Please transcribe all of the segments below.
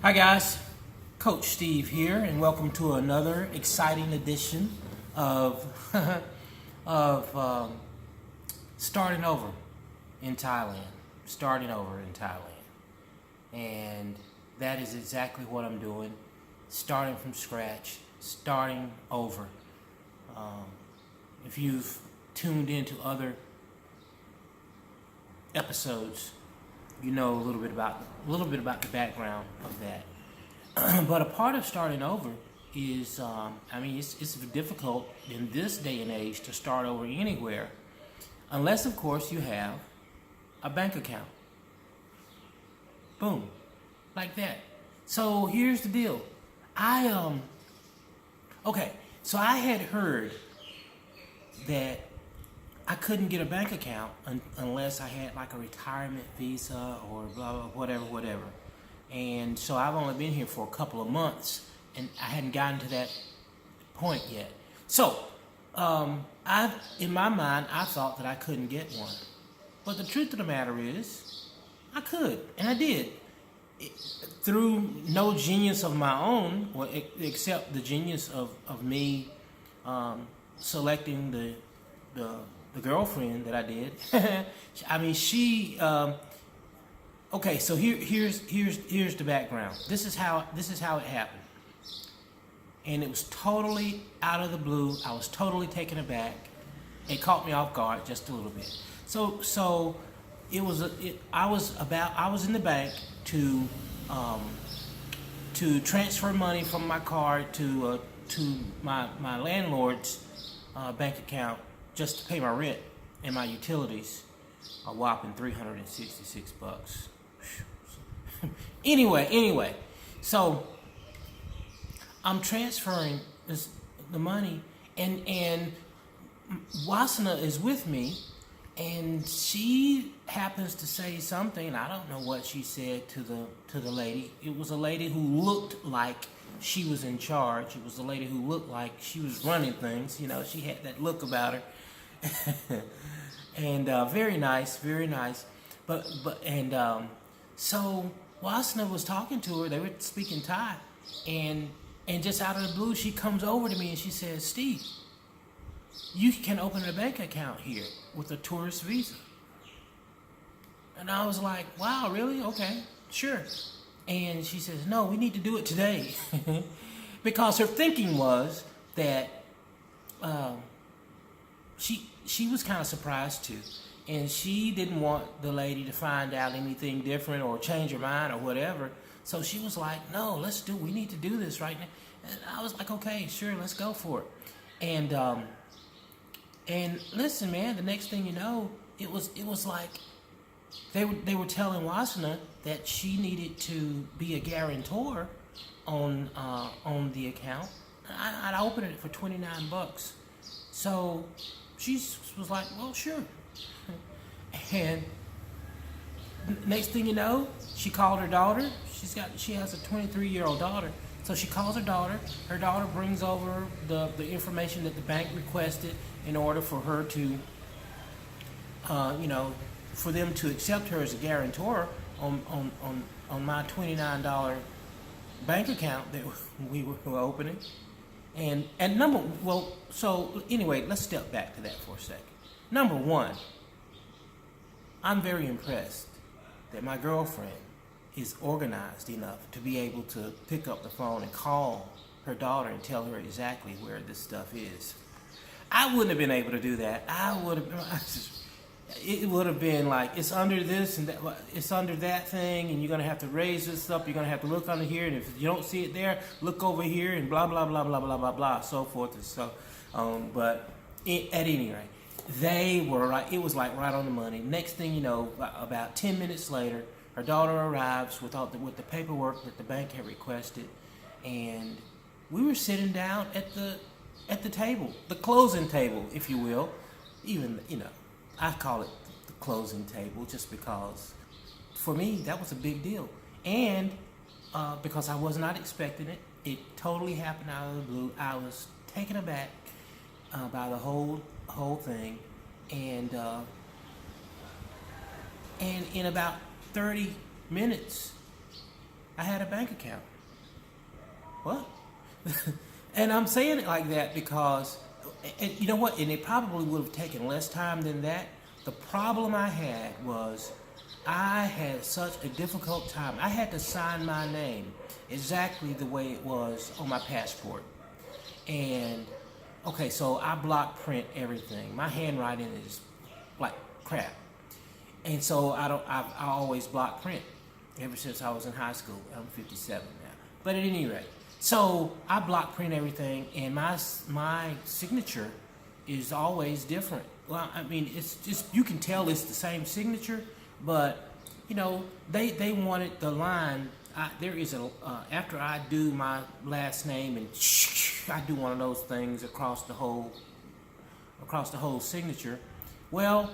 Hi guys, Coach Steve here, and welcome to another exciting edition of of starting over in Thailand. Starting over in Thailand, and that is exactly what I'm doing. Starting from scratch, starting over. Um, if you've tuned into other episodes, you know a little bit about the background of that. But a part of starting over is, it's difficult in this day and age to start over anywhere, unless of course you have a bank account. Boom, like that. So here's the deal. I okay. So I had heard that I couldn't get a bank account unless I had like a retirement visa or blah blah whatever. And so I've only been here for a couple of months, and I hadn't gotten to that point yet. So I, in my mind, I thought that I couldn't get one, but the truth of the matter is, I could, and I did. Through no genius of my own, well, except the genius of me selecting the girlfriend that I did. I mean, she. Okay, so here's the background. This is how it happened, and it was totally out of the blue. I was totally taken aback. It caught me off guard just a little bit. So it was. I was in the bank to transfer money from my card to my landlord's bank account, just to pay my rent and my utilities, a whopping $366. Anyway, so I'm transferring the money, and Wasana is with me, and she happens to say something. I don't know what she said to the lady. It was a lady who looked like she was in charge. It was a lady who looked like she was running things. You know, she had that look about her. And very nice, very nice. So Wasna was talking to her. They were speaking Thai, and just out of the blue, she comes over to me and she says, "Steve, you can open a bank account here with a tourist visa." And I was like, "Wow, really? Okay, sure." And she says, "No, we need to do it today," because her thinking was that she was kind of surprised too, and she didn't want the lady to find out anything different or change her mind or whatever. So she was like, "No, we need to do this right now." And I was like, "Okay, sure, let's go for it." And listen, man, the next thing you know, it was like they were telling Wasana that she needed to be a guarantor on the account. I'd open it for $29. So she was like, "Well, sure." And next thing you know, she called her daughter. She has a 23-year-old daughter. So she calls her daughter. Her daughter brings over the information that the bank requested in order for her to, for them to accept her as a guarantor on my $29 bank account that we were opening. So anyway, let's step back to that for a second. Number one, I'm very impressed that my girlfriend is organized enough to be able to pick up the phone and call her daughter and tell her exactly where this stuff is. I wouldn't have been able to do that. It would have been like, it's under this and that, it's under that thing, and you're going to have to raise this up, you're going to have to look under here, and if you don't see it there, look over here, and blah, blah, blah, blah, blah, blah, blah, so forth and so on. At any rate, they were right. It was like right on the money. Next thing you know, about 10 minutes later, her daughter arrives with the paperwork that the bank had requested, and we were sitting down at the table, the closing table, if you will. Even, I call it the closing table just because, for me, that was a big deal. And because I was not expecting it, it totally happened out of the blue. I was taken aback by the whole thing, and in about 30 minutes I had a bank account. What? And I'm saying it like that because, and you know what? And it probably would have taken less time than that. The problem I had was I had such a difficult time. I had to sign my name exactly the way it was on my passport. And okay, so I block print everything. My handwriting is like crap. And so I always block print ever since I was in high school. I'm 57 now. But at any rate, so I block print everything, and my signature is always different. Well, I mean, it's just, you can tell it's the same signature, but you know, they wanted the line. There is after I do my last name, and I do one of those things across the whole signature. Well,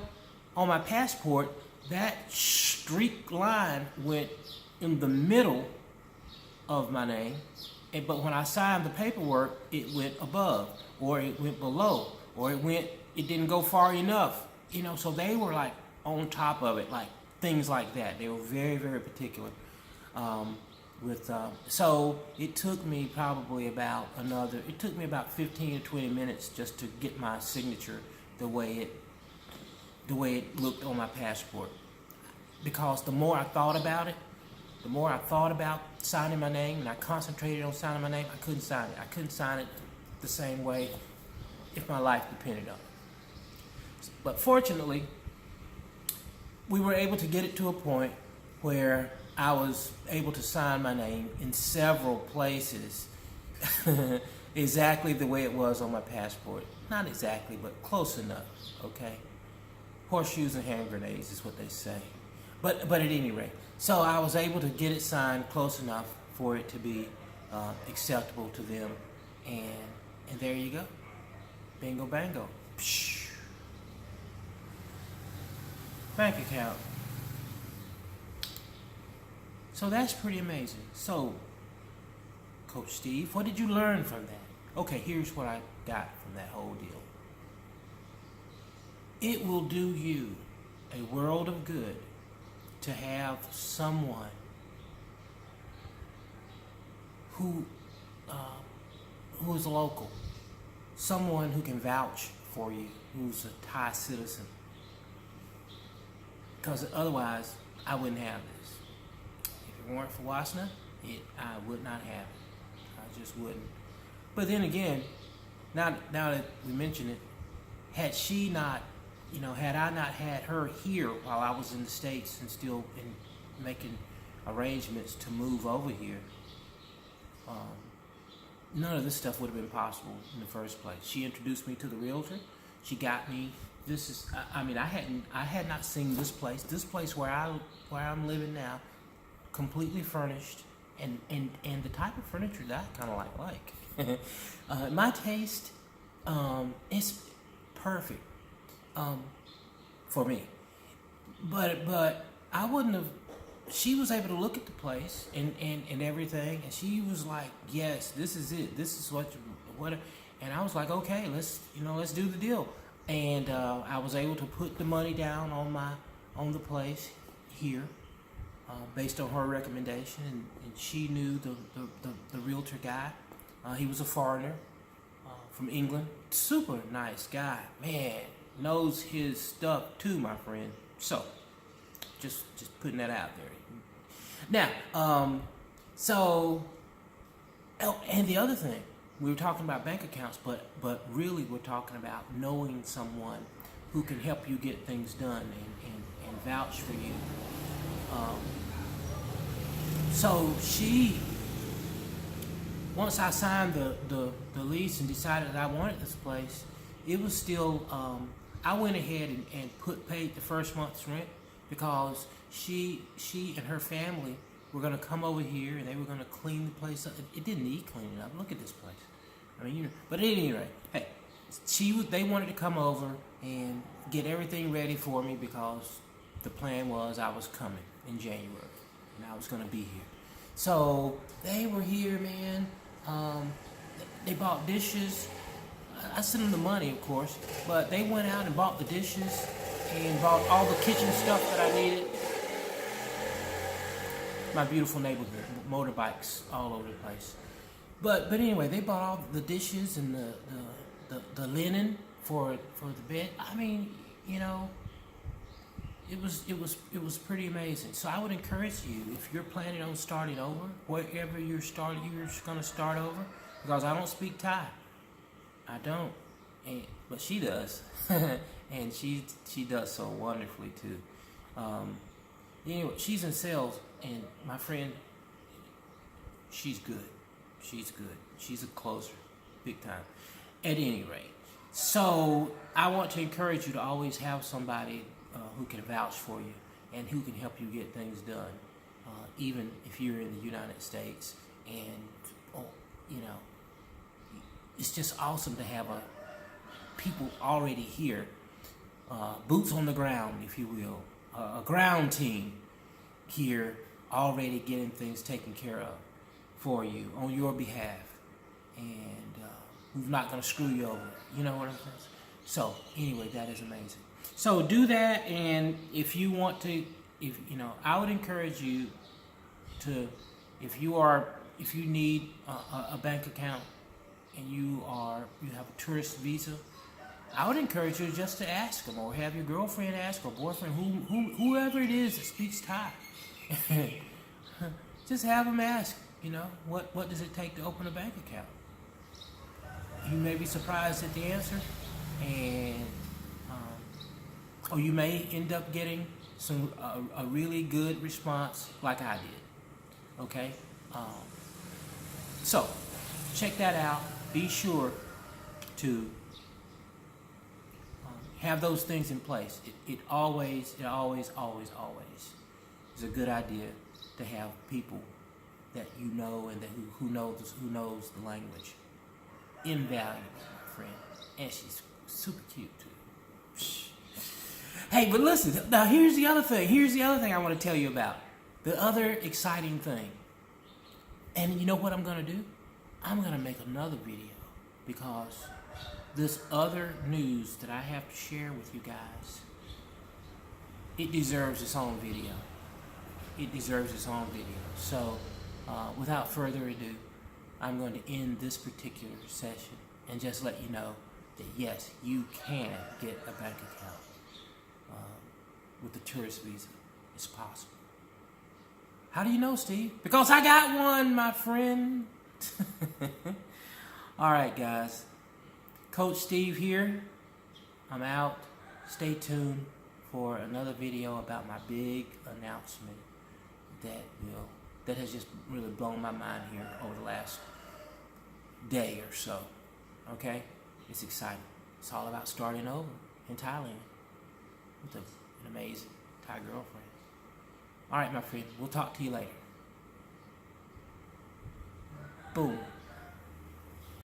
on my passport, that streak line went in the middle of my name, but when I signed the paperwork, it went above, or it went below, or it didn't go far enough. You know, so they were like on top of it, like things like that. They were very, very particular. So it took me probably about 15 to 20 minutes just to get my signature the way it looked on my passport. Because the more I thought about it, the more I thought about signing my name, and I concentrated on signing my name, I couldn't sign it. I couldn't sign it the same way if my life depended on it. But fortunately, we were able to get it to a point where I was able to sign my name in several places exactly the way it was on my passport. Not exactly, but close enough, okay? Horseshoes and hand grenades is what they say. But at any rate, so I was able to get it signed close enough for it to be acceptable to them, and there you go. Bingo bango. Psh. Bank account. So that's pretty amazing. So, Coach Steve, what did you learn from that? Okay, here's what I got from that whole deal. It will do you a world of good to have someone who is local, someone who can vouch for you, who's a Thai citizen. Because otherwise, I wouldn't have this. If it weren't for Wasna, I would not have it. I just wouldn't. But then again, now that we mention it, had I not had her here while I was in the States and still making arrangements to move over here, none of this stuff would have been possible in the first place. She introduced me to the realtor. She got me. I had not seen this place. This place where I'm living now, completely furnished, and the type of furniture that I kind of like. My taste, it's perfect for me. But I wouldn't have. She was able to look at the place and everything, and she was like, "Yes, this is it. This is what." And I was like, "Okay, let's do the deal." And I was able to put the money down on the place here, based on her recommendation, and she knew the realtor guy. He was a foreigner from England. Super nice guy, man. Knows his stuff too, my friend. So, just putting that out there. Now, and the other thing, we were talking about bank accounts, but really we're talking about knowing someone who can help you get things done and vouch for you. So once I signed the lease and decided that I wanted this place, it was still, I went ahead and paid the first month's rent because she and her family were going to come over here and they were going to clean the place up. It didn't need cleaning up. Look at this place. I mean, but at any rate, hey, they wanted to come over and get everything ready for me because the plan was I was coming in January and I was going to be here. So they were here, man. They bought dishes. I sent them the money, of course, but they went out and bought the dishes and bought all the kitchen stuff that I needed. my beautiful neighborhood. Motorbikes all over the place. But anyway, they bought all the dishes and the linen for the bed. I mean, you know, it was pretty amazing. So I would encourage you, if you're planning on starting over, wherever you're going to start over, because I don't speak Thai. I don't, but she does, and she does so wonderfully too. Anyway, she's in sales, and my friend, she's good. She's good. She's a closer, big time. At any rate, so I want to encourage you to always have somebody who can vouch for you and who can help you get things done, even if you're in the United States. And you know, it's just awesome to have people already here, boots on the ground, if you will, a ground team here already getting things taken care of for you on your behalf, and who's not going to screw you over. You know what I'm saying? So anyway, that is amazing. So do that, and if you want to, I would encourage you to, if you need a bank account and you have a tourist visa, I would encourage you just to ask them, or have your girlfriend ask, or boyfriend, whoever it is that speaks Thai. Just have them ask, what does it take to open a bank account? You may be surprised at the answer, and or you may end up getting a really good response like I did. Okay? So, check that out. Be sure to have those things in place. It always is a good idea to have people that you know and that who knows the language. Invaluable, my friend. And she's super cute too. Hey, but listen, now here's the other thing. Here's the other thing I want to tell you about. The other exciting thing. And you know what I'm going to do? I'm going to make another video, because this other news that I have to share with you guys, it deserves its own video. It deserves its own video. So, without further ado, I'm going to end this particular session and just let you know that yes, you can get a bank account with the tourist visa. It's possible. How do you know, Steve? Because I got one, my friend. All right, guys. Coach Steve here. I'm out. Stay tuned for another video about my big announcement that has just really blown my mind here over the last day or so. Okay? It's exciting. It's all about starting over in Thailand with an amazing Thai girlfriend. All right, my friend. We'll talk to you later. Boom.